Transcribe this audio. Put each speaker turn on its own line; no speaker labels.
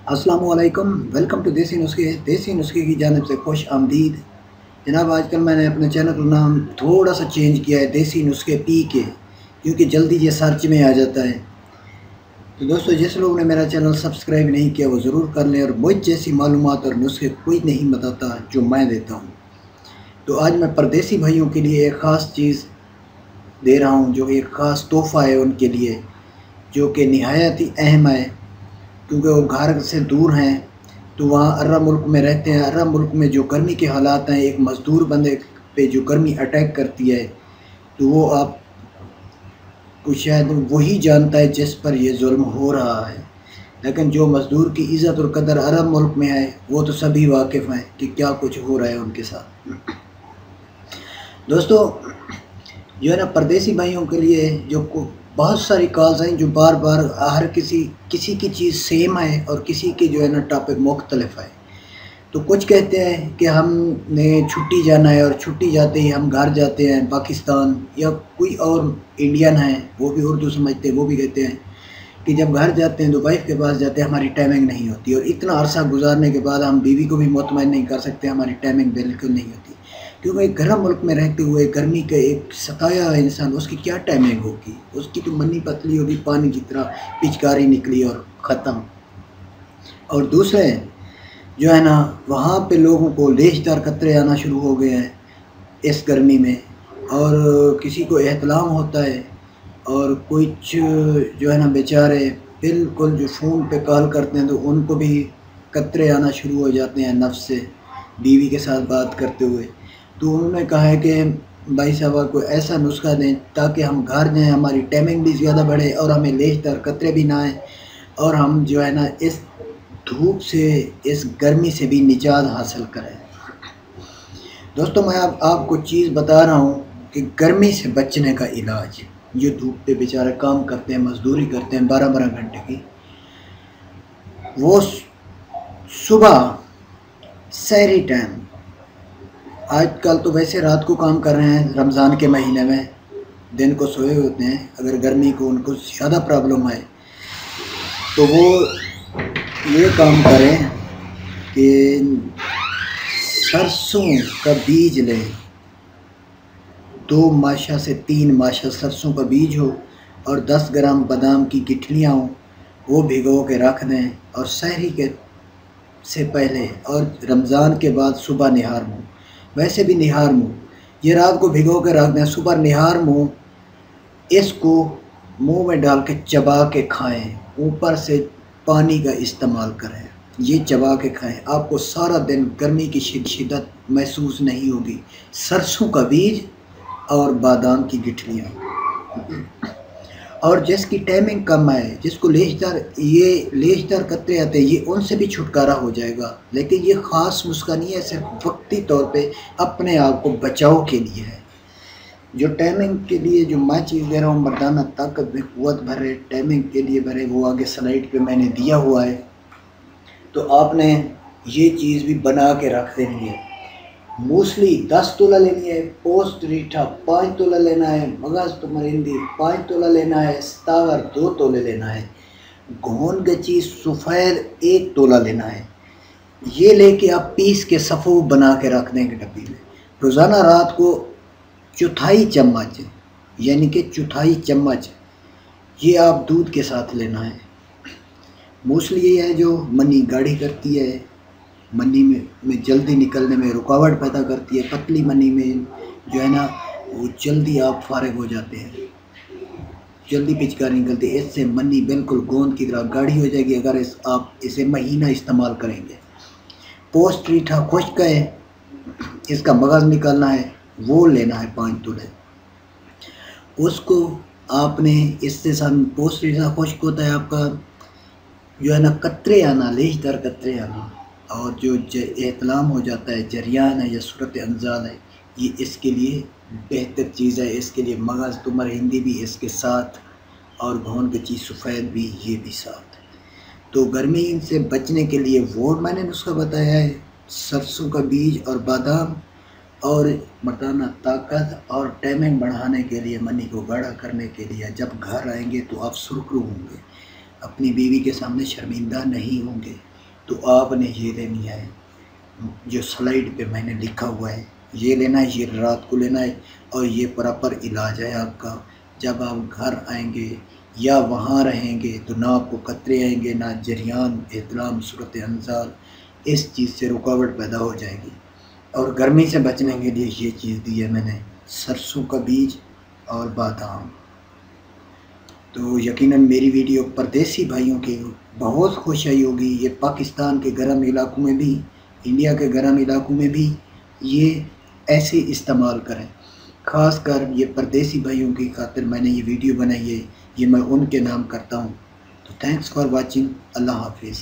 अस्सलामु अलैकुम। Welcome to देसी नुस्खे की जानिब से खुश आमदीद। जनाब, आजकल मैंने अपने चैनल का नाम थोड़ा सा चेंज किया है, देसी नुस्खे पी के, क्योंकि जल्दी ये सर्च में आ जाता है। तो दोस्तों, जिस लोग ने मेरा चैनल सब्सक्राइब नहीं किया वो ज़रूर कर लें, और मुझ जैसी मालूमात और नुस्खे कोई नहीं बताता जो मैं देता हूँ। तो आज मैं परदेसी भाइयों के लिए एक ख़ास चीज़ दे रहा हूँ, जो एक ख़ास तोहफ़ा है उनके लिए, जो कि निहायत ही अहम है, क्योंकि वो घर से दूर हैं। तो वहाँ अरब मुल्क में रहते हैं। अरब मुल्क में जो गर्मी के हालात हैं, एक मज़दूर बंदे पे जो गर्मी अटैक करती है, तो वो आपको शायद वही जानता है जिस पर ये जुल्म हो रहा है। लेकिन जो मज़दूर की इज़्ज़त और कदर अरब मुल्क में है, वो तो सभी वाकिफ़ हैं कि क्या कुछ हो रहा है उनके साथ। दोस्तों, जो है ना, परदेसी भाइयों के लिए जो बहुत सारी कॉल्स हैं, जो बार बार हर किसी की चीज़ सेम है और किसी की जो है ना टॉपिक मुख्तलिफ है। तो कुछ कहते हैं कि हमने छुट्टी जाना है, और छुट्टी जाते ही हम घर जाते हैं पाकिस्तान, या कोई और इंडियन है वो भी उर्दू समझते हैं, वो भी कहते हैं कि जब घर जाते हैं तो वाइफ के पास जाते हैं, हमारी टाइमिंग नहीं होती, और इतना अरसा गुजारने के बाद हम बीवी को भी मुतमईन नहीं कर सकते, हमारी टाइमिंग बिल्कुल नहीं होती। क्योंकि एक गर्म मुल्क में रहते हुए गर्मी का एक सताया इंसान, उसकी क्या टाइमिंग होगी? उसकी तो मनी पतली होगी, पानी की तरह पिचकारी निकली और ख़त्म। और दूसरे जो है ना, वहाँ पे लोगों को लेशदार कतरे आना शुरू हो गए हैं इस गर्मी में, और किसी को एहतलाम होता है, और कुछ जो है ना बेचारे बिल्कुल जो फ़ोन पे कॉल करते हैं तो उनको भी कतरे आना शुरू हो जाते हैं नफ्स से, बीवी के साथ बात करते हुए। तो उन्होंने कहा है कि भाई साहब कोई ऐसा नुस्खा दें ताकि हम घर जाएँ, हमारी टाइमिंग भी ज़्यादा बढ़े और हमें लेशदार कतरे भी ना आएँ, और हम जो है ना इस धूप से, इस गर्मी से भी निजात हासिल करें। दोस्तों, मैं आपको चीज़ बता रहा हूँ कि गर्मी से बचने का इलाज, जो धूप पे बेचारे काम करते हैं, मजदूरी करते हैं 12-12 घंटे की, वो सुबह सहरी टाइम, आजकल तो वैसे रात को काम कर रहे हैं रमज़ान के महीने में, दिन को सोए होते हैं। अगर गर्मी को उनको ज़्यादा प्रॉब्लम है तो वो ये काम करें कि सरसों का बीज लें, 2 माशा से 3 माशा सरसों का बीज हो, और 10 ग्राम बादाम की गिठलियाँ हों, वो भिगो के रख दें, और सहरी के से पहले और रमज़ान के बाद सुबह निहार मुँह, वैसे भी निहार मुँह, ये रात को भिगो के रख दें, सुबह निहार मुँह इसको मुंह में डाल के चबा के खाएं, ऊपर से पानी का इस्तेमाल करें, ये चबा के खाएं, आपको सारा दिन गर्मी की शिद्दत महसूस नहीं होगी। सरसों का बीज और बादाम की गिठलियाँ, और जिसकी टाइमिंग कम है, जिसको लेशदार कतरे आते हैं, ये उनसे भी छुटकारा हो जाएगा। लेकिन ये ख़ास नुस्खा नहीं है, सिर्फ वक्ती तौर पे अपने आप को बचाव के लिए है। जो टाइमिंग के लिए जो मैं चीज़ दे रहा हूँ, मर्दाना ताकत में क़ुव्वत भरे, टाइमिंग के लिए भरे, वो आगे स्लाइड पे मैंने दिया हुआ है। तो आपने ये चीज़ भी बना के रख देनी है। मूसली 10 तोला लेनी है, पोस्ट रीठा 5 तोला लेना है, मगज़ तो मरिंदी 5 तोला लेना है, सतावर 2 तोले लेना है, घोन गची सफ़ेद 1 तोला लेना है। ये लेके आप पीस के सफ़ू बना के रख देंगे डब्बी में। रोज़ाना रात को चौथाई चम्मच, यानी कि चौथाई चम्मच ये आप दूध के साथ लेना है। मूसली ये है जो मनी गाढ़ी करती है, मनी में जल्दी निकलने में रुकावट पैदा करती है। पतली मनी में जो है ना वो जल्दी आप फारिग हो जाते हैं, जल्दी पिचकारी निकलती है। इससे मनी बिल्कुल गोंद की तरह गाढ़ी हो जाएगी अगर आप इसे महीना इस्तेमाल करेंगे। पोस्ट रीठा खुश्क है, इसका मगज़ निकालना है, वो लेना है 5 तोले। उसको आपने इससे पोस्ट रीठा खुश्क होता है आपका जो है ना कतरे आना, लेशदार कतरे आना, और जो एहतलाम हो जाता है, जरियान है या सूरत अंजाल है, ये इसके लिए बेहतर चीज़ है। इसके लिए मगज़ तुमर हिंदी भी इसके साथ, और घोन गची सफ़ेद भी, ये भी साथ। तो गर्मी से बचने के लिए वो मैंने नुस्खा बताया है, सरसों का बीज और बादाम, और मर्दाना ताकत और टाइमिंग बढ़ाने के लिए, मनी को गाढ़ा करने के लिए। जब घर आएंगे तो आप सुरखरू होंगे, अपनी बीवी के सामने शर्मिंदा नहीं होंगे। تو آپ نے یہ لینی ہے، جو سلائڈ پہ میں نے لکھا ہوا ہے یہ لینا ہے، یہ رات کو لینا ہے، اور یہ پراپر علاج ہے آپ کا۔ جب آپ گھر آئیں گے یا وہاں رہیں گے تو نہ آپ کو قطرے آئیں گے، نہ جریان، احتلام، صورت انزال، اس چیز سے رکاوٹ پیدا ہو جائے گی۔ اور گرمی سے بچنے کے لیے یہ چیز دی ہے میں نے، سرسوں کا بیج اور بادام۔ تو یقیناً میری ویڈیو پردیسی بھائیوں کی بہت خوش آئی ہوگی۔ یہ پاکستان کے گرم علاقوں میں بھی، انڈیا کے گرم علاقوں میں بھی یہ ایسے استعمال کریں۔ خاص کر یہ پردیسی بھائیوں کی خاطر میں نے یہ ویڈیو بنائی ہے، یہ میں ان کے نام کرتا ہوں۔ تو تھینکس فار واچنگ، اللہ حافظ۔